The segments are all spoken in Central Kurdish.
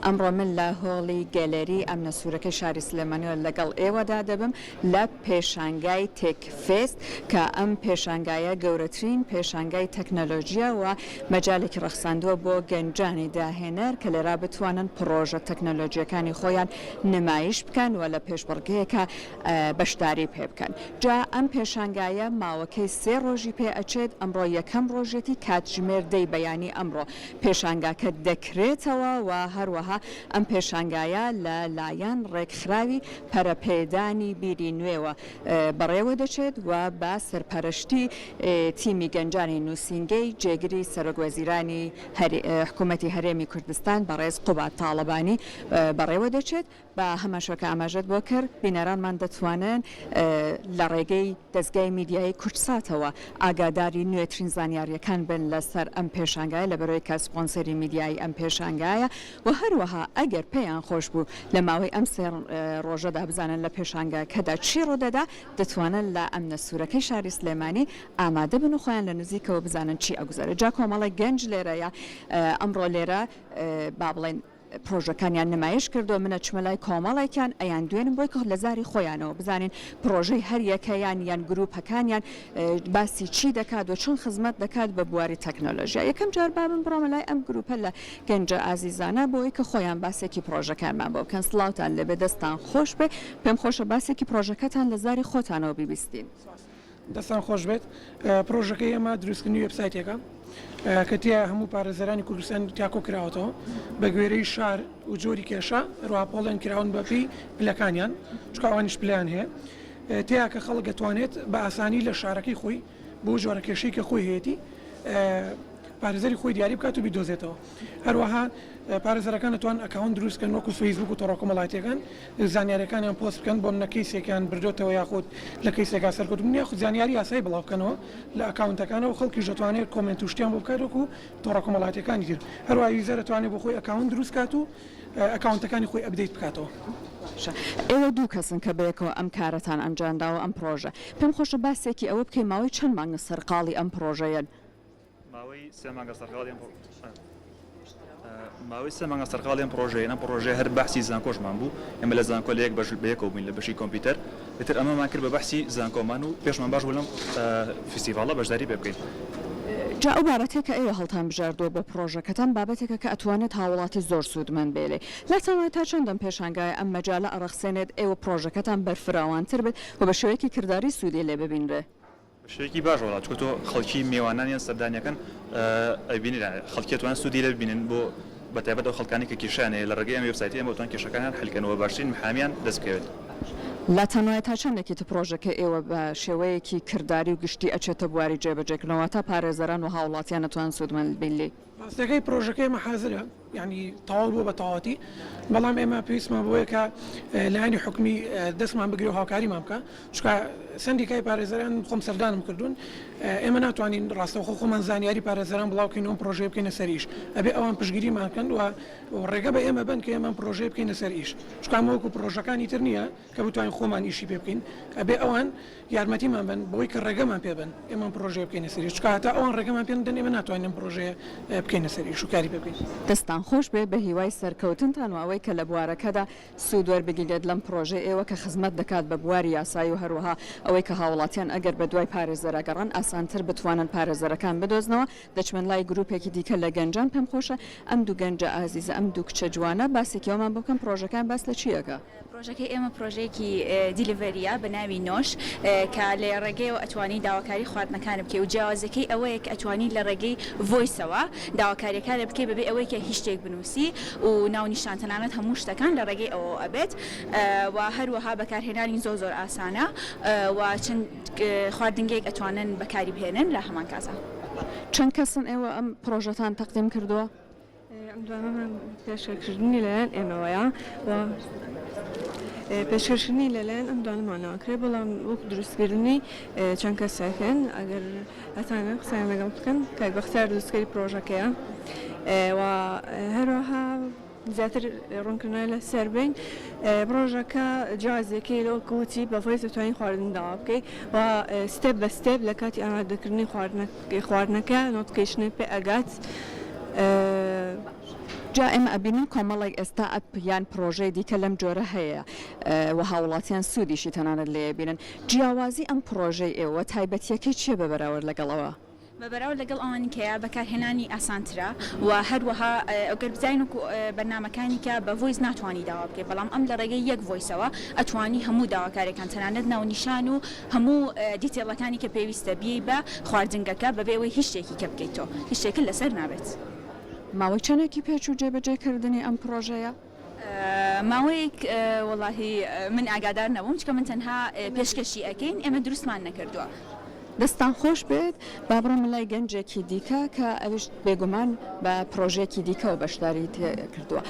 ئەمڕۆ من لە هۆڵی گەلەری ئەمنە سوورەکەی شاری سلێمانیەوە لەگەڵ ئێوەدا دەبم لە پێشانگای تێکفێست کە ئەم پێشانگایە گەورەترین پێشانگای تەکنەلۆژیە و مەجالێکی ڕەخساندووە بۆ گەنجانی داهێنەر کە لێرا بتوانن پرۆژە تەکنەلۆژیەکانی خۆیان نمایش بکەن و لە پێشبڕکەیەکە بەشداری پێ بکەن. جا ئەم پێشانگایە ماوەکەی 3 ڕۆژی پێ ئەچێت. ئەمڕۆ یەکەم ڕۆژێتی کاتژمێر دەی بەیانی ئەمڕۆ پێشانگاکە دەکرێتەوە و هەروەها ئەم پێشانگایە لە لایەن ڕێکخراوی پەرەپێدانی بیری نوێوە بەڕێوە دەچێت و بە سەرپەرشتی تیمی گەنجانی نووسینگەی جێگیری سەرۆکوەزیرانی حکوومەتی هەرێمی کوردستان بەڕێز قوبات تاڵەبانی بەڕێوە دەچێت. بە هەماشەکە ئاماژەت بۆ کرد بینەرانمان دەتوانن لە ڕێگەی دەستگای میدیایی کورتساتەوە ئاگاداری نوێترین زانیاریەکان بن لەسەر ئەم پێشانگایە لە بەرەوەی کە سپۆنسەری میدیایی ئەم پێشانگایە و هەروەها ئەگەر پێیان خۆش بوو لە ماوەی ئەم 3 ڕۆژەدا بزانن لە پێشانگاکەدا چی ڕوودەدا دەتوانن لە ئەمنە سوورەکەی شاری سلێمانی ئامادە بن و خۆیان لە نزیکەوە بزانن چی ئەگوزارە. جا کۆمەڵی گەنج لێرەیە ئەمڕۆ لێرە با بڵێن پرۆژەکانیان نمایش کردو منە چمەلای کۆمەڵێکیان ئەیان دوێنم بۆی کە لە زاری خۆیانەوە بزانین پرۆژەی هەریەکەیان یان گروپەکانیان باسی چی دەکات و چۆن خزمەت دەکات بە بواری تەکنۆلۆژیا. یەکەم جار بابم بڕۆمە لای ئەم گروپە لە گەنجە ئازیزانە بۆی کە خۆیان باسێکی پرۆژەکانمان بۆ بکەن. سڵاوتان لەبێ دەستان خۆش بێ پێم خۆشە باسێکی پرۆژەکەتان لە زاری خۆتانەوە بیبیستین. دەستان خۆش بێت. پرۆژەکەی ئێمە دروستکردنی وێبسایتێکە کە تیا هەموو پارێزەرانی کوردستان تاکۆ کراوەتەوە بە گوێرەی شار و جۆری کێشە ڕواپۆڵیان کراون بەپی پلەکانیان چکە ئەوانیش پلیان هەیە تیا کە خەڵک دەتوانێت بە ئاسانی لە شارەکەی خۆی بۆ جۆرە کێشەی کە خۆی هەیەی پارێزەری خۆی دیاری بکات و بیدۆزێتەوە. هەروەها پارێزەرەکان دەتوان ئەکاونت دروستکەن وەکو فەیسبوک و تۆڕە کۆمەڵایەتیەکان زانیاریەکانیان پۆست بکەن بۆ منە کەیسێکیان بردوێتەوە یاخود لە کەیسێکا سەرکەوتبوون یاخود زانیاری یاسایی بڵاو بکەنەوە لە ئەکاونتەکانەوە خەڵکیش دەتوانێت کۆمنت و شتیان بۆ بکات وەکو تۆڕە کۆمەڵایەتیەکانی تر. هەروەها یوزەر دەتوانێت بۆ خۆی ئەکاونت دروست کات و ئەکاونتەکانی خۆی ئەپدەیت بکاتەوە. ئێوە دوو کەسن کە بەیەکەوە ئەم کارەتان ئەنجامداوە ئەم پرۆژە. پێم خۆشە باسێکی ئەوە بکەین ماوەی چەند مانگە سەرقاڵی ئەم پرۆژەیەن؟ ماوەی 3 مانگە سەرقاڵیان پرۆژەیە پرۆژێ هەر بەحسی زانکۆشمان بوو. ئێمە لە زانکۆ لە یەک بەش بەیەکەوە بووین لە بەشی کۆمپیوتەر ئێتر ئەمەمان کرد بە بەحسی زانکۆمان و پێشمان باش بوو لەم فستیڤاڵە بەشداری پێ بکەین. جا ئەو بابەتێک کە ئێوە هەڵتان بژاردووە بە پرۆژەکەتان بابەتێکە کە ئەتوانێت هاوڵاتی زۆر سوودمەند بێلێ. لاتەوەی تا چەندەم پێشانگایە ئەم مەجالە ئەڕەخسێنێت ئێوە پرۆژەکەتان بەرفراوانتر بێت و بە شێوەیەکی کردداری سوودی لێ ببینرێ. شوێکی باش وڵات چکە تۆ خەڵکی میێوانانیان سەردانیەکەن ئەبینی خەڵکیێتوان سوودی لێ ببینن بۆ بەتایبەت ئەو خەڵکانی کە کێشانەیە لە ڕێگەی ئەم وێبسایتی ئەمە بتوان کێشەکانیان حەلکەنەوە باشترین محامیان دەستکەوێت. لە تەنوای تا چەندێکی پرۆژەکە ئێوە بە شێوەیەکی کردداری و گشتی ئەچێتە بواری جێبەجێکردنەوە تا پارێزەران و هاوڵاتیان نەتوان سوودمەند بین لێ. ڕاستەکەی پرۆژەکەی مەحازرە ینی تەواو بووە بە تەواوەتی بەڵام ئێمە پێویستمان بۆیە کە لایەنی حکومی دەستمان بگرێ و هاوکاریمان بکە چکە سندیکای پارێزەران خۆم سەردانم کردوون ئێمە ناتوانین ڕاستەوخۆ خۆمان زانیاری پارێزەران بڵاوکەین ئەم پرۆژەیە بکەینە سەر ئیش ئەبێ ئەوان پشگیریمان کەن و ڕێگە بە ئێمە بن کە ئێمە پرۆژەیە بکەینە سەر ئیش چکە وەکو پرۆژەکانی تر نییە کە بتوانین خۆمان ئیشی پێ بکەین ئەبێ ئەوان یارمەتیمان بن بۆی کە ڕێگەمان پێ بن ئێمە پرۆژەیە بکەینە سەر ئیش چکە هەتا ئەوان ڕێگەمان پێ دەن ئێمە ناتوانین پرۆژەیە بکەینە سەر ئیش و کاری پێ بکەین. دەستان خۆش بێ بە هیوای سەرکەوتنتان و ئەوەی کە لە بوارەکەدا سوود وەربگیرێت لەم پرۆژە ئێوە کە خزمەت دەکات بە بواری یاسایی و هەروەها ئەوەی کە هاوڵاتیان ئەگەر بە دوای پارێزەرەگەڕان ئاسانتر بتوانن پارێزەرەکان بدۆزنەوە دەچمن لای گروپێکی دیکە لە گەنجان پێم خۆشە ئەم دوو گەنجە ئازیزە ئەم دوو کچە جوانە باسێکیەوەمان بکەم پرۆژەکان باس لە چیەکە؟ پرۆژەکەی ئێمە پرۆژەیەکی دیلیڤەریە بە ناوی نۆش کە لە ڕێگەیەوە ئەتوانی داواکاری خواردنەکان بکەی و جیاوازەکەی ئەوەیە کە ئەتوانی لە ڕێگەی ڤۆیسەوە داواکاریەکان لە بکەی بەبێ ئەوەی کە هیچ شتێک بنووسی و ناونیشان تەنانەت هەموو شتەکان لە ڕێگەی ئەوە ئەبێت و هەروەها بەکارهێنانی زۆر ئاسانە و چەند خواردنگەیەک ئەتوانن بەکاری بهێنن لە هەمان کاسە. چەند کەسن ئێوە ئەم پرۆژەتان تەقدیم کردووە؟ ئەمدوانە پێشکردنی لەلایەن ئێمەوەیە و پێشکردنی لەلایەن ئەم دوانمانەوەکرێ بەڵام وەکو دروستکردنی چەند کەسەکەن ئەگەر ئەتانە قسەیان لەگەڵ بکەن کاک بەختیار دروستکەری پرۆژەکەیە و هەروەها زیاتر ڕوونکردنەوە لە سەربین پرۆژەکە جیازێکی لەوە کەوتی بە فۆیس دەتوانین خواردن داوا بکەیت و ستێپ بە ستێپ لە کاتی ئامادەکردنی خواردنەکە نۆتیفیکیشنی پێ ئەگات جا ئێمە ئەبینن کۆمەڵێک ئێستا ئەپ یان پرۆژەی دیکە لەم جۆرە هەیە و هاوڵاتیان سوودیشی تەنانەت لێ بینن جیاوازی ئەم پرۆژەی ئێوە تایبەتیەکەی چیە بە بەراورد لەگەڵەوە؟ بەبەراو لەگەڵ ئەوانی کەیە بەکارهێنانی ئاسانترە و هەروەها ئەگەر بزانین و بەرنمەکانی کە بە ڤۆیس ناتوانانی داوا بکەیت بەڵام ئەم لە ڕێگەی یەک ڤۆیسەوە ئەتوانی هەموو داواکارێکان تەنانەت ناونیشان و هەموو دیتێڵەکانی کە پێویستە بیێ بە خواردنگەکە بەبێ ئەوەی هیچ شتێکی کە بکەیتەوە هیچ شتێکت لەسەر نابێت. ماوەی چەندێکی پێچ و جێبەجێکردنی ئەم پرۆژەیە؟ ماوەیەک وەڵاهی من ئاگادار نەبووم چکە من تەنها پێشکەشی ئەەکەین ئێمە دروستمان نەکردووە. دەستان خۆش بێت با بڕۆمە لای گەنجێکی دیکە کە ئەوش بێگومان بە پرۆژێکی دیکەەوە بەشداری کردووە.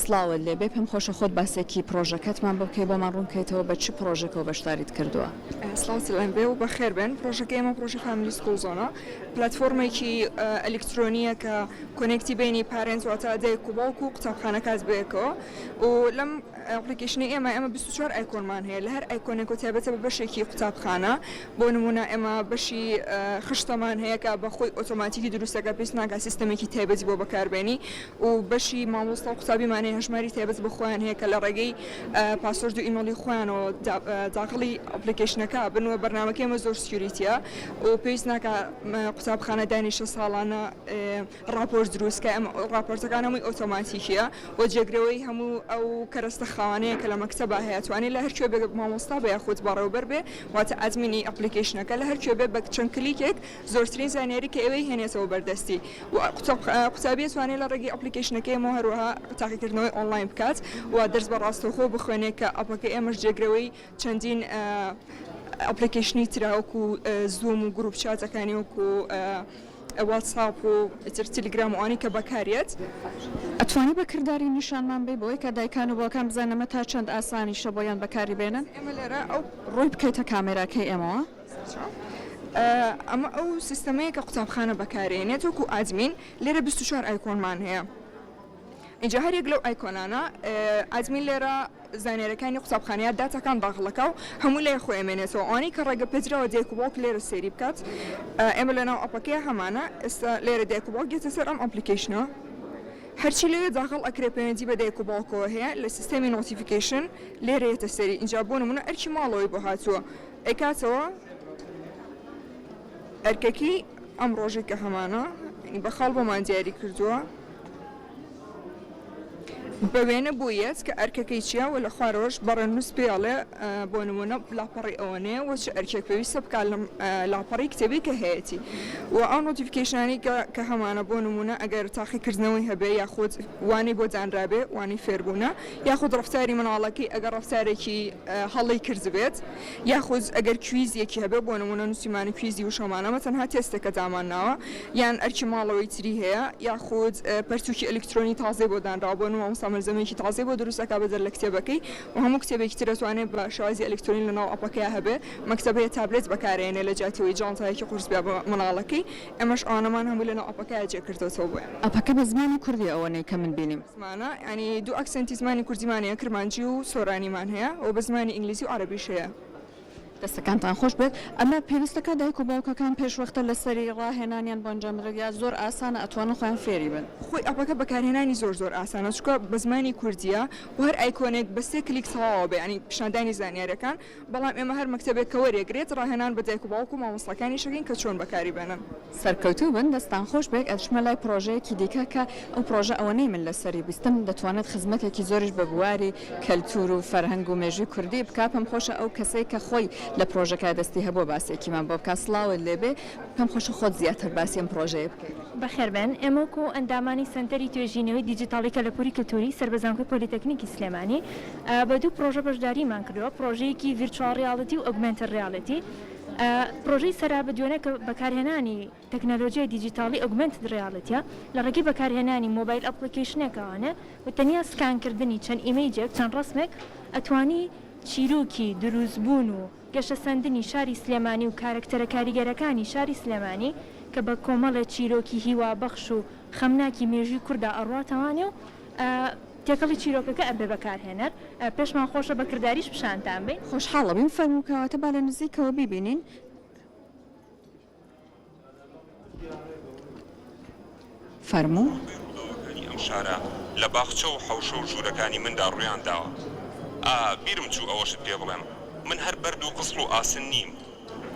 سلااوت لێبێ پێم خۆشە خۆت باسێکی پرۆژەکەتمان بۆ بکەی بۆمان ڕوونکەیتەوە بە چ پرۆژێکەوە بەشداریت کردووە. سلااوتیان بێ و بەخێر بن پرۆژەکە ئێمە پرۆژە فامیلی سکول زۆنە پلتفۆرمێکی ئەلکترۆنیە کە کۆنێکتی بینی پارێنت واتە دایک و باوک و قوتابخانەکەات بێکەوە و لەم ئەپلیکیشنی ئێمە 24 ئایکۆنمان هەیە لە هەر ئایکۆنێک و تایبەتە بە بەشێکی قوتابخانە بۆ نمونە ئێمە بەشی خشتەمان هەیە کە بەخۆی ئۆتۆماتیکی دروستەکە پێست ناکە سیستەمێکی تایبەتی بۆ بەکاربێنی و بەشی مامۆستا و قوتابیمان هەیە هەژماری تایبەت بە خۆیان هەیە کە لە ڕێگەی پاسۆرد و ئیمەڵی خۆیانەوە داخڵی ئەپلیکیشنەکە بنوە بەرنامەکە ئێمە زۆر سکیوریتیە و پێویست ناکە قوتابخانە دانیشە ساڵانە راپۆرت دروستکە ئەمە راپۆرتەکان هەمووی ئۆتۆماتیکیە و جێگرەوەی هەموو ئەو کەرەستە خاوانەیە کە لە مەکتەبە هەیە توانێت لە هەرکوێ بێ مامۆستا بە یاخود بەڕێوەبەر بێ واتە ئەدمینی ئەپلیکیشنەکە لە هەرکوێ بێ بە چەند کلیکێک زۆرترین زانیاری کە ئێوەی هێنێتەوە بەردەستی و قوتابی توانێت لە ڕێگەی ئەپلیکیشنەکەی ئێمە هەروەها تاقیکردنەوەی ئۆنلاین بکات و دەرس بە ڕاستەوخۆ بخوێنێت کە ئەپەکە ئێمەش جێگرەوەی چەندین ئەپلیکیشنی تراوەکو زوم و گروپ چاتەکانی وەکو واتساپ و تەلگرام وانی کە بەکارێت ئەتوانی بەکردداری نیشانمان بێ بۆی کە دایکان و بۆکان بزانەمە تا چەند ئاسانیشە بۆیان بەکاری بێنن ئێمە لێرە ئەو ڕووی بکەیتە کامێراکەی ئێمەوە ئەمە ئەو سیستەمەیە کە قوتابخانە بەکارێنێت وەکو ئادمین لێرە 24 ئایکۆنمان هەیە اینجا هەرێک لەو ئایکۆنانە ئادمین لێرە زانێرەکانی قوتابخانەیە داتەکان داخڵەکە و هەموو لێ خۆێمێنێتەوە ئەوانی کە ڕێگە پێجراوە دێک و باوک لێرە سێری بکات ئێمە لەناو ئەپەکەی هەمانە ئێستا لێرە دێک و باوک گێتە سەر ئەم ئەپلیکیشنە هەرچی لێ داخڵ ئەکرێ پەیوەندی بە دایک و باوکەوە هەیە لە سیستەمی نۆتیفیکیشن لێرەیەتە سەری اینجا بۆ نمونە ئەرکی ماڵەوەی بۆ هاتووە ئەکاتەوە ئەرکەکی ئەم ڕۆژێک کە هەمانە بەخاڵ بۆمان دیاری کردووە بەوێنە بوویەت کە ئەرکەکەی چیە و لە خوارەوەش بەڕێنووس پێڵێ بۆ نمونە لاپەڕی ئەوەنەیە وەچ ئەرکێک پێویستە بکات لە لاپەڕی کتێبی کە هەیەی و ئەو نۆتیفیکیشنانی کە هەمانە بۆ نمونە ئەگەر تاقیکردنەوەی هەبێ یاخود وانی بۆ دانرابێ وانی فێربوونە یاخود ڕفتاری مناڵەکەی ئەگەر ڕفتارێکی هەڵی کردبێت یاخود ئەگەر کویزیەکی هەبێ بۆ نمونە نووسیمانی کویزی و شەمانەمە تەنها تێستێکە دامانناوە یان ئەرکی ماڵەوەی تری هەیە یاخود پەرتوکی ئەلکترۆنی تازێ بۆ دانراوە بۆ نمە مەرزەمێکی تازێ بۆ دروستەکە بەدەر لە کتێبەکەی و هەموو کتێبێکی ترەتوانێت بە شازی ئەلکترۆنی لەناو ئەپەکەی هەبێ مەکتەبەیە تابلێت بەکارێنێ لە جاتیەوەی جانتایەکی قورس بیا بە مناڵەکەی ئەمەش ئەوانەمان هەموو لەناو ئەپەکەی جێکردەوە بۆ ئەپەکە بە زمانی کوردی ئەوەنەی کە من بینیم زمانە ینی دوو ئەکسنتی زمانی کوردیمانەیە کرمانجی و سۆرانیمان هەیە و بە زمانی ئینگلیزی و عەرەبیش هەیە دەستەکانتان خۆش بێت ئەمە پێویستەکە دایک و باوکەکان پێشوەختە لە سەری ڕاهێنانیان بۆ ئەنجامدرێت زۆر ئاسانە ئەتوانن خۆیان فێری بن خۆی ئەپەکە بەکارهێنانی زۆر ئاسانە چکە بە زمانی کوردیە و هەر ئایکۆنێک بە سێ کلیک تەواوە بێ ینی پیشاندانی زانیاریەکان بەڵام ئێمە هەر مەکتەبێک کە وەرێگرێت ڕاهێنان بە دایک و باوک و مامۆستاکانی شەکەین کە چۆن بەکاری بێنن سەرکەوتوو بن دەستان خۆش بێک ئەچمە لای پرۆژەیەکی دیکە کە ئەو پرۆژە ئەوەنەی من لەسەری بیستم دەتوانێت خزمەتێکی زۆریش بە بواری کەلتور و فەرهەنگ و مێژووی کوردی بکاپم خۆشە ئەو کەسەی کە خۆی لە پرۆژەکە دەستی هەبوو باسێکیمان بۆ بکە سڵاوت لێبێ پێم خۆشە خۆت زیاتر باسیم پرۆژەیە بکەیت بەخێربن ئێمەکو ئەندامانی سنتەری توێژینەوەی دیجیتاڵی کەلەپوری کلتوری سربەزانکۆی پۆلیتەکنیکی سلێمانی بە دوو پرۆژە بەشداریمان کردووە پرۆژەیەکی ڤیرچوال ریاڵیتی و ئۆگمنتد ریاڵیتی پرۆژەی سەرا بە دوێنە کە بەکارهێنانی تەکنەلۆژیای دیجیتاڵی ئۆگمنتد ریاڵیتیە لە ڕێگەی بەکارهێنانی مۆبایل ئەپلیکیشنێکەوانە و تەنیا سکانکردنی چەند ئیمەیجێک چەند ڕسمێک ئەتوانی چیرۆکی دروستبوون و گەشە سەندنی شاری سلێمانی و کارکتەرە کاریگەرەکانی شاری سلێمانی کە بە کۆمەڵە چیرۆکی هیوا بەخش و خەمناکی مێژوی کووردا ئەڕاتەوانێ و تێکەڵی چیرۆکەکە ئەبێ بەکارهێنەر پێشمان خۆشە بەکرداریش پیشانتان بێ خۆشحاڵە بین فەرمووکەواتە با لە نزیکەوە بیبینین فەرموو شارە لە باخچە و حەوشە و ژوورەکانی مندا ڕویان داوە. بیرم چوو ئەوەشت پێ بڵێم، من هەر بەرد و قسڵ و ئاسن نیم.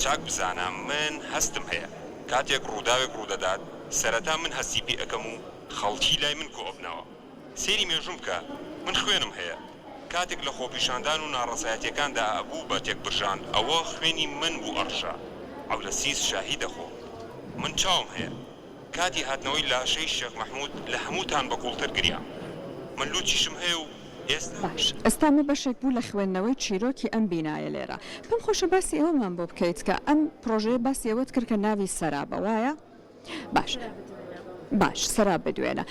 چاک بزانە من هەستم هەیە کاتێک ڕووداوێک ڕوودەدات سەرەتا من هەستی پێ ئەەکەم و خەڵکی لای من کۆبنەوە. سێری مێژوم کە من خوێنم هەیە کاتێک لە خۆپیشاندان و ناڕەزایەتیەکاندا ئەبوو بە تێکبرژاند ئەوە خوێنی من بوو ئەڕژا ئەو لە سیس شاهی دەخۆ. من چاوم هەیە کاتی هاتنەوەی لاشەی شێخ مەحموود لە هەمووتان بەقوڵتر گریا. من لوچیشم هەیە و باش ئێستامە بەشێک بوو لە خوێندنەوەی چیرۆکی ئەم بینایە لێرە. پێم خۆشە باسی ئەومان بۆ بکەیت کە ئەم پرۆژەیە باسی ئەوەت کرد کە ناوی سەرابە وایە؟ باش سەراب بدوێنە.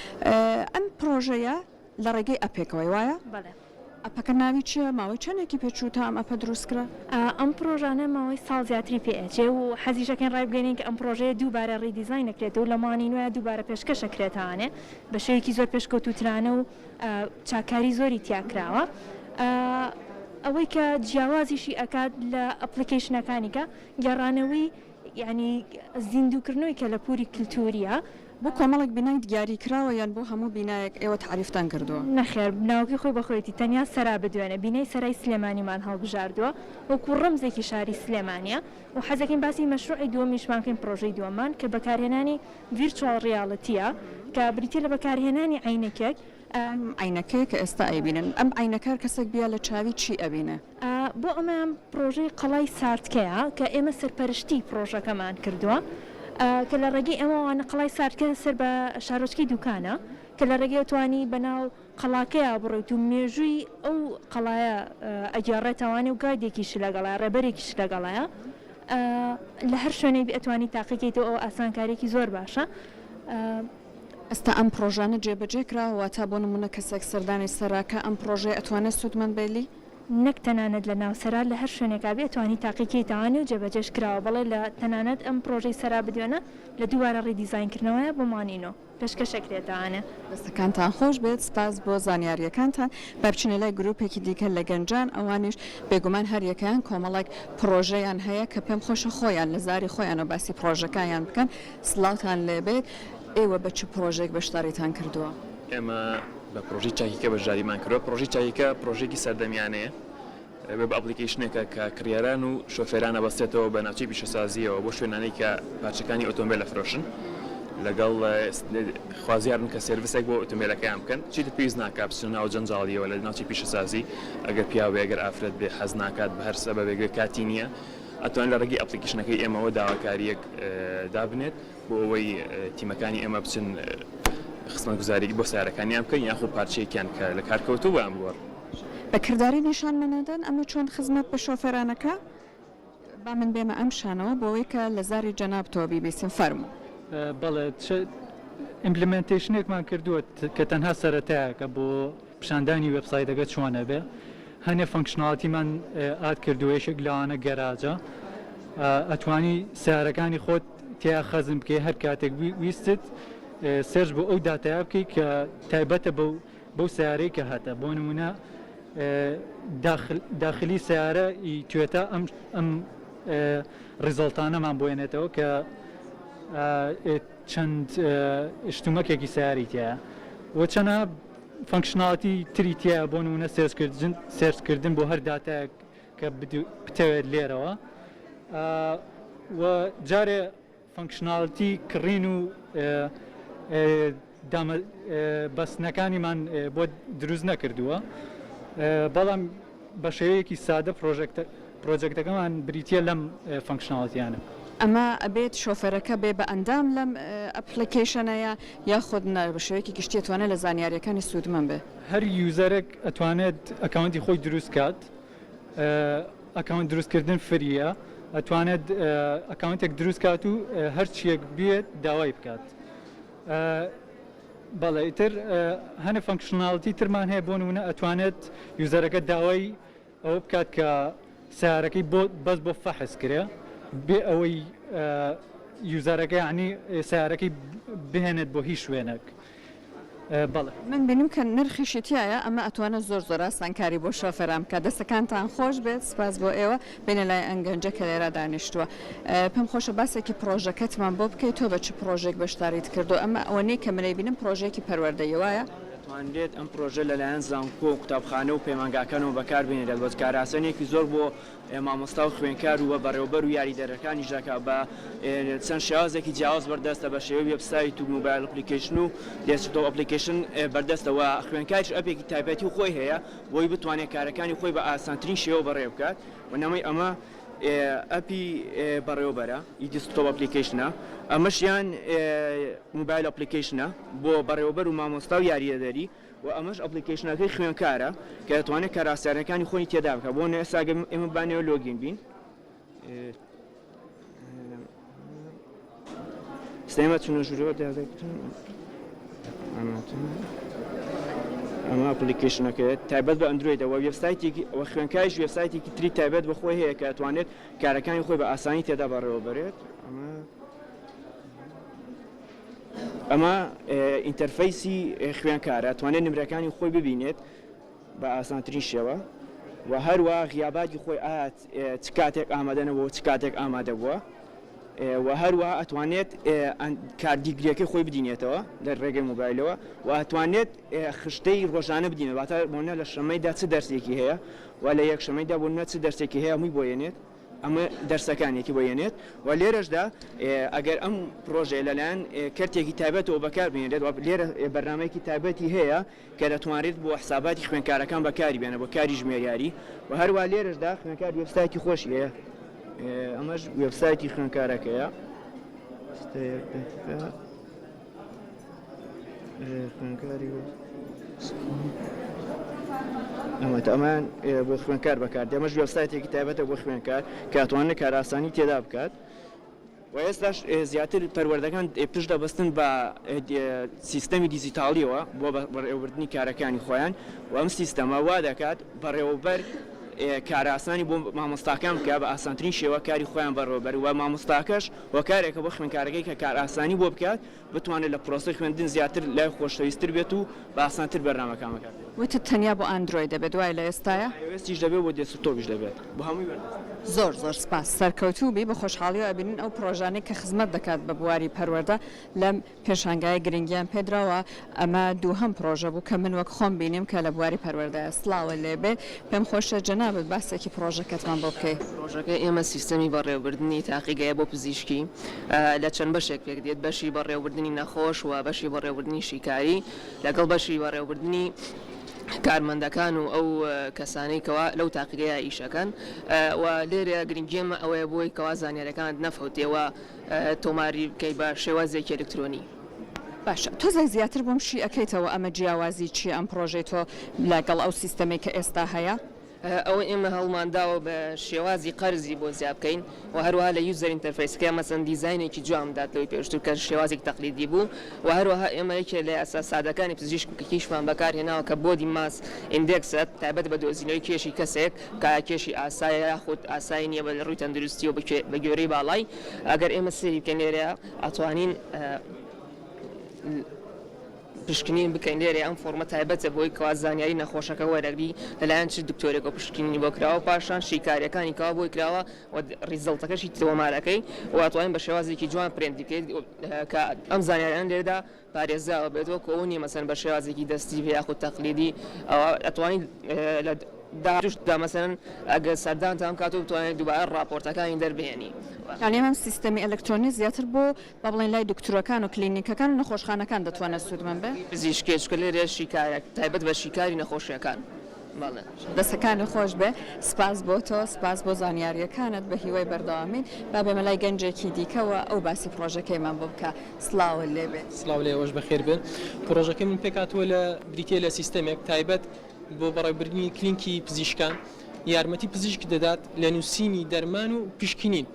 ئەم پرۆژەیە لە ڕێگەی ئەپێکەوەی وایە؟ ئەپەکە ناوی چییە؟ ماوەی چەندێکی پێچوو تا ئەم ئەپە دروستکرا؟ ئەم پرۆژانە ماوەی ساڵ زیاتری پێچێ و حەزیشەکەن ڕایبگەینین کە ئەم پرۆژەیە دووبارە ڕیدیزاین نەکرێت و لە مانی نوێ دووبارە پێشکەشەکرێتانێ بە شێوەیەکی زۆر پێشکەوتوترانە و چاکاری زۆری تیاکراوە. ئەوەی کە جیاوازیشی ئەکات لە ئەپلیکیشنەکانی کە گەڕانەوەی یعنی زیندووکردنەوەی کە لە پووری کللتوریە بۆ کۆمەڵێک بینای دیاری کراوە یان بۆ هەموو بینایەک ئێوە تعریفتان کردووە؟ نەخێر بناوکی خۆی بەخۆیەتی تەنیا سەرا بدوێنە بینەی سەرای سلێمانیمان هەڵبژاردووە وەکو ڕەمزێکی شاری سلێمانیە و حەزەکەین باسی مەشروعی دووەمیشمانکەین پرۆژەی دووەمان کە بەکارهێنانی ڤیرچوال ڕیاڵەتیە کە بریتە لە بەکارهێنانی عینەکێک. عینەکەی کە ئێستا ئەیبینن ئەم عینەکار کەسێک بیا لە چاوی چی ئەبینە؟ بۆ ئەمەم پرۆژەی قەڵای ساردکەیە کە ئێمە سەرپەرشتی پرۆژەکەمان کردووە کە لە ڕێگەی ئەمەوانە قەڵای ساردکە سەر بە شارۆچکی دوکانە کە لە ڕێگەی توانی بەناو قەڵاکەیە بڕۆیت و مێژووی ئەو قەڵایە ئەگەڕێتەوانێ و گایدێکیش لەگەڵایە ڕێبەرێکیش لەگەڵایە لە هەر شوێنەی ئەتوانی تاقیکەیتەوە ئەو ئاسانکارێکی زۆر باشە. ئەستا ئەم پرۆژانە جێبەجێ کراوە تا بۆ نمونە کەسێک سەردانی سەراکە ئەم پرۆژەیە ئەتوانێت سوودمەند بێلی؟ نەک تەنانەت لە ناوسەرا لە هەر شوێنێکا بێ توانی تاقیکەیتەوانی و جێبەجێش کراوە بەڵێ لە تەنانەت ئەم پرۆژەی سەرا بدوێنە لە دووبارە ڕیدیزاینکردنەوەیە بۆ مانینەوە پێشکەشەکرێتانە. دەستەکانتان خۆش بێت سپاس بۆ زانیاریەکانتان. با بچینە لای گروپێکی دیکە لە گەنجان ئەوانیش بێگومان هەریەکەیان کۆمەڵێک پرۆژەیان هەیە کە پێم خۆشە خۆیان لە زاری خۆیانەوە باسی پرۆژەکانیان بکەن. سڵاوتان لێبێت. ئێوە بە چ پرۆژێک بەشداریتان کردووە؟ ئێمە بە پرۆژی چاکیکە بەشداریمان کردووە. پرۆژی چاکیکە پرۆژێکی سەردەمیانەیە بە ئەپلیکیشنێکە کە کریاران و شۆفێرانە بەستێتەوە بە ناوچەی پیشەسازیەوە بۆ شوێنانەی کە پارچەکانی ئۆتۆمبیل ئەفرۆشن لەگەڵ خوازیارن کە سێرڤیسێک بۆ ئۆتۆمبیلەکەیان بکەن. چیتر پێویست ناکات بچن ناو جەنجاڵیەوە لە ناوچەی پیشەسازی ئەگەر پیاوێ ئەگەر ئافرەت بێ حەز ناکات بە هەر سەبەبێک کاتی نییە ئەتوان لە ڕێگەی ئەپلیکیشنەکەی ئێمەوە داواکاریەک دابنێت بۆ ئەوەی تیمەکانی ئێمە بچن خزمەتگوزاریی بۆ سیارەکانیان بکەن یاخۆ پارچەیەکیان کە لە کارکەوتوو بۆیان بوەڕ. بەکردداری نیشانمەدەن ئەمە چۆن خزمەت بە شۆفێرانەکە؟ با من بێمە ئەم شانەوە بۆەوەی کە لە زاری جەناب تۆ بیبیسم فەرموو. بەڵێ ئیمپلیمنتیشنێکمان کردووە کە تەنها سەرەتایە کە بۆ پیشاندانی وێبسایتەکە چۆنە بێ هەنێ فەنکشناڵیتیمان ئات کردووەیەشێک لەوانە گەراجە ئەتوانی سیارەکانی خۆت تیا خەزم بکەی هەر کاتێک ویستت سێرچ بۆ ئەو داتaya بکەی کە تایبەتە بەو سیارەی کە هاتە بۆ نمونە داخلی سیارە توێتە ئەم ڕیزڵتانەمان بۆێنێتەوە کە چەند شتومەکێکی سیاری تایە وە چەنە فەنکشناڵەتی تری تایە بۆ نمونە سێرچکردن بۆ هەر داتایە کە بتەوێت لێرەوە و جارێ فەنکشناڵەتی کڕین و بەستنەکانیمان بۆ دروست نەکردووە بەڵام بە شێوەیەکی سادە پرۆژێکتەکەمان بریتە لەم فەنکشناڵەتیانە. ئەمە ئەبێت شۆفەرەکە بێ بە ئەندام لەم ئەپلیکیشنەیە یاخود بە شێوەیەکی گشتی ئەتوانێت لە زانیاریەکانی سوودمەند بێ؟ هەر یوزەرێک ئەتوانێت ئەکاونتی خۆی دروست کات ئەکاونت دروستکردن فریە ئەتوانێت ئەکاونتێک دروست کات و هەر چیەک بێت داوای بکات. بەڵێ ئیتر هەنێ فەنکشناڵیتی ترمان هەیە بۆ نمونە ئەتوانێت یوزەرەکە داوای ئەوە بکات کە سیارەکەی بەس بۆ فەحس کرێ بێ ئەوەی یوزەرەکە ینی سیارەکەی بهێنێت بۆ هیچ شوێنێک بەڵێ من بینیم کە نرخیشتیایە ئەمە ئەتوانە زۆر ئاسانکاری بۆ شۆفێران کە دەستەکانتان خۆش بێت سپاس بۆ ئێوە بینە لای ئەنگەنجە کە لێرە دانیشتووە پێم خۆشە باسێکی پرۆژەکەتمان بۆ بکەیت تۆ بە چ پرۆژێک بەشداریت کردو ئەمە ئەوەنەی کە منەی بینم پرۆژێکی پەروەردەیەوایە توانرێت ئەم پرۆژە لەلایەن زانکۆ و قوتابخانە و پەیمانگاکانەوە بەکاربێنێت بۆ کاراسانێکی زۆر بۆ مامۆستا و خوێنکار و بە بەڕێوەبەر و یاریدەرەکانی ژاکە بە چەند شێوازێکی جیاواز بەردەستە بە شێوەی وێبسایت و موبایل ئەپلیکیشن و دێسکتۆپ ئەپلیکیشن بەردەستەوە خوێنکاریش ئەپێکی تایبەتی خۆی هەیە بۆی بتوانێت کارەکانی خۆی بە ئاسانترین شێوە بەڕێ بکات و نەمەی ئەمە ئەپی بەڕێوەبەرە دیسکتۆپ ئەپلیکیشنە ئەمەشیان موبایل ئەپلیکیشنە بۆ بەڕێوەبەر و مامۆستا و یاریدەری و ئەمەش ئەپلیکیشنەکەی خوێنکارە کە دەتوانێت کاراسانەکانی خۆی تێدا بکە بۆ ئێستا ئێمە بانەوە لۆگین بین سێمە چونە ژوورەوە ئەمە ئەپلیکیشنەکە تایبەت بە ئەندرویدەوە وێبسایتێکی ئەوە خوێنکاریش وێبسایتێکی تری تایبەت بەخۆی هەیە کە دەتوانێت کارەکانی خۆی بە ئاسانی تێدا بەڕێوە بەرێت ئەمە ئینتەرفەیسی خوێنکارە توانێت نمرەکانی خۆی ببینێت بە ئاسانترین شێوە و هەروە غیاباتی خۆی ئاات چ کاتێک ئامادەنەوە چ کاتێک ئامادە بووە و هەروە ئەتوانێت کاردیگریەکەی خۆی بدینێتەوە لە ڕێگەی موبایلەوە و ئەتوانێت خشتەی ڕۆژانە بدینێت واتە بۆنە لە شەمەیدا چ دەرسێکی هەیە و لە یەک شەمەیدا بۆنە چ دەرسێکی هەیە هەمووی بۆیێنێت ئەمە دەرسەکانێکی بۆیێنێت و لێرەشدا ئەگەر ئەم پرۆژێ لەلایەن کەرتێکی تایبەتەوە بەکاربێنێت و لێرە بەرنامەیەکی تایبەتی هەیە کە دەتوانێت بۆ حساباتی خوێنکارەکان بەکاری بێنە بۆ کاری ژمێریاری و هەروە لێرەشدا خوێنکار وێبسایتی خۆشی هەیە ئەمەش وێبسایتی خوێنکارەکەیە خوێنکاری ئەمان بۆ خوێنکار بەکار دەمەش وێبسایتێکی تایبەتە بۆ خوێنکار کە ئەتوانێت کاراسانی تێدا بکات و ئێستاش زیاتر پەروەردەکان پشت دەبەستن بە سیستەمی دیجیتاڵیەوە بۆ بەڕێوەبردننی کارەکانی خۆیان و ئەم سیستەمە وا دەکات بەڕێوەبەر کاراسانی بۆ مامۆستاکان بکە بە ئاسانترین شێوە کاری خۆیان بەڕێوەبەر و مامۆستاکەش وە کارێکە بۆ خوێنکارەکەی کە کار ئاسانی بۆ بکات بتوانێت لە پرۆسەی خوێندن زیاتر لای خۆشەویستتر بێت و بە ئاسانتر بەرنامەکان بکات. وتە تەنیا بۆ ئەندروید دەبێت دوای لە ئێستاە وێستیش دەبێت بۆ دێسکتۆپیش دەبێت بۆ هەمووی زۆر سپاس سەرکەوتوبی بە خۆشحاڵیەوە ئەبینن ئەو پرۆژانەی کە خزمەت دەکات بە بواری پەروەردە لەم پێشانگای گرنگیان پێدراوە ئەمە دووهەم پرۆژە بوو کە من وەک خۆم بینیم کە لە بواری پەروەردە سڵاوە لێبێت پێم خۆشە جەنابەت باسێکی پرۆژەکەتمان بۆ بکەیت. پرۆژەکە ئێمە سیستەمی بەڕێوەبردننی تاقیگەیە بۆ پزیشکی لە چەند بەشێک پێک دێت بەشی بەڕێوەبردننی نەخۆش و بەشی بەڕێوەبردننی شیکاری لەگەڵ بەشی بەڕێوەبردننی کارمەندەکان و ئەو کەسانەی کەوا لەو تاقیگەیە ئیشەکەن و لێرە گرنگێمە ئەوەیە بۆی کەوا زانیارەکان نەفەوتێەوە تۆماری بکەی بە شێوازێکی ئەلکترۆنی. باشە تۆزای زیاتر بۆم شی ئەەکەیتەوە ئەمە جیاوازی چی ئەم پرۆژەی تۆ لەگەڵ ئەو سیستەمێک کە ئێستا هەیە؟ ئەوە ئێمە هەڵمانداوە بە شێوازی قەرزی بۆ زیاد بکەین و هەروەها لە یوزەر ئینتەرفەیسکە مەسەن دیزاینێکی جوامدات لەوەی پێشتر کە شێوازێک تەقلیدی بوو و هەروەها ئێمە یەکێ لە ئەساسادەکانی پزیشکیشمان بەکارهێناوە کە بۆ دیماس ئیندێکسە تایبەت بە دۆزینەوەی کێشی کەسێک کە کێشی ئاسایە یاخود ئاسایی نییە بە ڕووی تەندروستی و بە گوێرەی باڵای ئەگەر ئێمە سێری بکەین لێرە ئەتوانین پشکنین بکەین لێرە ئەم فۆرمە تایبەتە بۆی کەوا زانیاری نەخۆشەکە وەرەگری لەلایەن چ دکتۆرێک و پشکنینی بۆ کراوە پاشان شیکاریەکانی کەوا بۆی کراوە و ڕیزەڵتەکەشی تۆمارەکەی و ئەتوانین بە شێوازێکی جوان پرێنت بکەیت کە ئەم زانیاریان لێرەدا پارێزراوە بێتەوە کە ئەو نیە مەسەن بە شێوازێکی دەستی یاخود تەقلیدی ئەوە ئەتوانین لە داشدا مەسەن ئەگە سەردانتان کات و بتوانێت دووبارە ڕاپۆرتەکانی دەربێنی. یعنی ئەم سیستەمی ئەلکترۆنی زیاتر بۆ با بڵێن لای دکتۆرەکان و کلینیکەکان و نەخۆشخانەکان دەتوانێت سوودمەند بێ؟ پزیشکێچکە لێرە شیکارێک تایبەت بە شیکاری نەخۆشیەکان. دەستەکانی خۆش بێ سپاس بۆ تۆ سپاس بۆ زانیاریەکانت بە هیوای بەردەوامین با بێمە لای گەنجێکی دیکەوە ئەو باسی پرۆژەکەیمان بۆ بکە سڵاوە لێبێت. سڵاو لێوەش بەخێر بن پرۆژەکە من پێکاتوە لە بریتێ لە سیستەمێک تایبەت بۆ بەڕێوەبردننی کلینکی پزیشکان یارمەتی پزیشک دەدات لە نووسینی دەرمان و پشکنین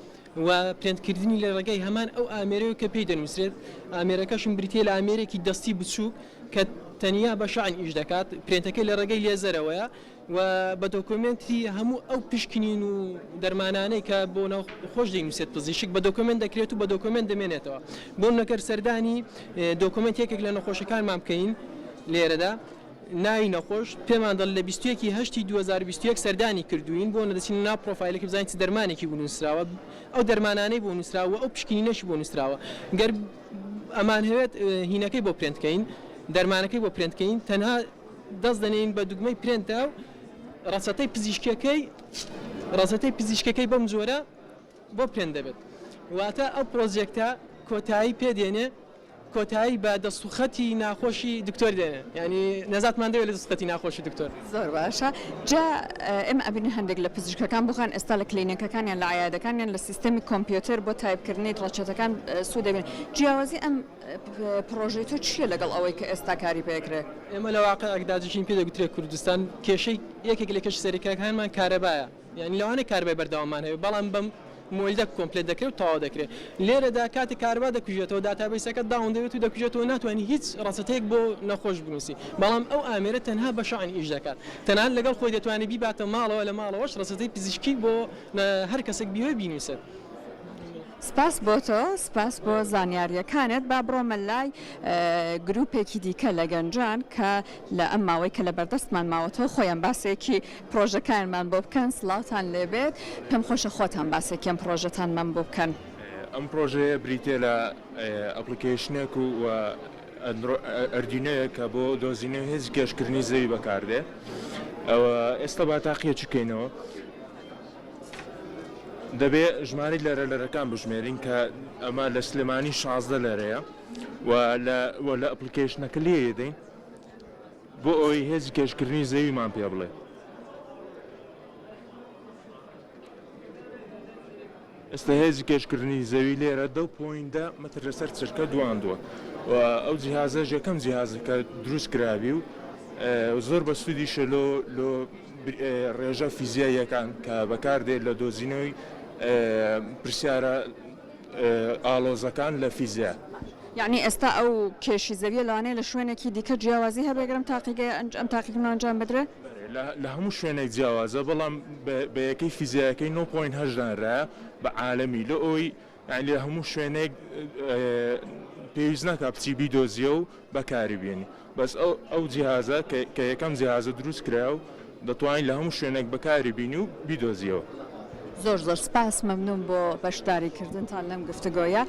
و پرێنتکردنی لە ڕێگەی هەمان ئەو ئامێرەوە کە پێی دەنووسرێت ئامێرەکەشم بریتێ لە ئامێرێکی دەستی بچووک کە تەنیا بە شعن ئیش دەکات پرێنتەکەی لە ڕێگەی لێزەرەوەیە و بە دۆکۆمنتی هەموو ئەو پشکنین و دەرمانانەی کە بۆ خۆش دەینووسێت پزیشک بە دۆکۆمنت دەکرێت و بە دۆکۆمنت دەمێنێتەوە بۆ نەکەر سەردانی دۆکۆمنتێکێک لە نەخۆشەکانمان بکەین لێرەدا ناوی نەخۆش پێمان دڵ لە 21 2021 سەردانی کردوین بۆ نەدەچین نا پرۆفایلێکی بزانین چ دەرمانێکی بوو نووسراوە ئەو دەرمانانەی بۆ نووسراوە ئەو پشکنینەشی بۆ نووسراوە گەر ئەمان هەوێت هینەکەی بۆ پرێنتکەین دەرمانەکەی بۆ پرێنتکەین تەنها دەست دەنێن بە دوگمەی پرێنتە و ڕاستەی پزیشکەکەی بەم جۆرە بۆ پرێن دەبێت واتە ئەو پرۆژێکتە کۆتایی پێدێنێ کۆتایی بە دەستوخەتی ناخۆشی دکتۆر دێنێ ینی نەزاتمان دەوێت لە دەستخەتی ناخۆشی دکتۆر زۆر باشە جا ئێمە ئەبینی هەندێک لە پزیشکەکان بخان ئێستا لە کلینیکەکانیان لە عیادەکانیان لە سیستەمی کۆمپیوتەر بۆ تایپکردنی ڕەچەتەکان سوودەبێن جیاوازی ئەم پرۆژەی تۆ چییە لەگەڵ ئەوەی کە ئێستا کاری پێکرێت ئێمە لە واقع ئەگداجین پێ دەگوترێت کوردستان کێشەی یەکێک لە کەش سەرکەکانمان کارەبایە یعنی لەوانەیە کاربای بەردەوامان هەیە بەڵام بەم مۆلدە کۆمپلێت دەکرێت و تەواو دەکرێت لێرەدا کاتێک کاربا دەکوژێتەوە داتابیسەکە داون دەوێت و دەکوژێتەوە ناتوانانی هیچ ڕاستەیەک بۆ نەخۆش بنووسی بەڵام ئەو ئامێرە تەنها بە شەعن ئیش دەکات تەنها لەگەڵ خۆی دەتوانێت بیباتە ماڵەوە لە ماڵەوەش ڕاستەی پزیشکی بۆ هەر کەسێک بیوە بینویسێت سپاس بۆ تۆ سپاس بۆ زانیاریەکانت با بڕۆمە لای گروپێکی دیکە لە گەنجان کە لە ئەم ماوەی کە لە بەردەستمان ماوەتەوە خۆیان باسێکی پرۆژەکانمان بۆ بکەن سڵاوتان لێبێت پێم خۆشە خۆتان باسێکیان پرۆژەتانمان بۆ بکەن ئەم پرۆژەیە بریتێ لە ئەپلیکیشنێک و ئەردینەیە کە بۆ دۆزینە هێز گەشتکردنی زەوی بەکاردێ ئەوە ئێستا با تاقیەکی بکەینەوە دەبێ ژماری لەرەکان بژمێرین کە ئەمە لە سلێمانی 16 لەرەیە و لە ئەپلیکیشنەکە لێ دەین بۆ ئەوەی هێزی گەشتکردنی زەویمان پێ بڵێ ئێستا هێزی گەشتکردنی زەوی لێرە 2.10 مەتر لەسەر چرکە دواندووە و ئەو جیهازە یەکەم جیهازەکە دروست کراوی و زۆر بە سوودیشە لۆ ڕێژە فیزیاییەکان کە بەکاردێت لە دۆزینەوەی پرسیارە ئالۆزەکان لە فیزیا یعنی ئێستا ئەو کێشی زەویە لەوانەیە لە شوێنێکی دیکە جیاوازی هەبێگرم ئەم تاقیکردن ئەنجام بدرێ لە هەموو شوێنێک جیاوازە بەڵام بە یەکەی فیزیایەکەی 9.8 دانرا بە عالەمی لە ئەوی لە هەموو شوێنێک پێویست ناکە بچی بیدۆزیە و بەکاری بێنی بەس ئەو جیهازە کە یەکەم جیهازە دروست کرا و دەتوانین لە هەموو شوێنێک بەکاری بینی و بیدۆزیەوە زۆر سپاس مەمنون بۆ بەشداریکردنتان لەم گفتگۆیە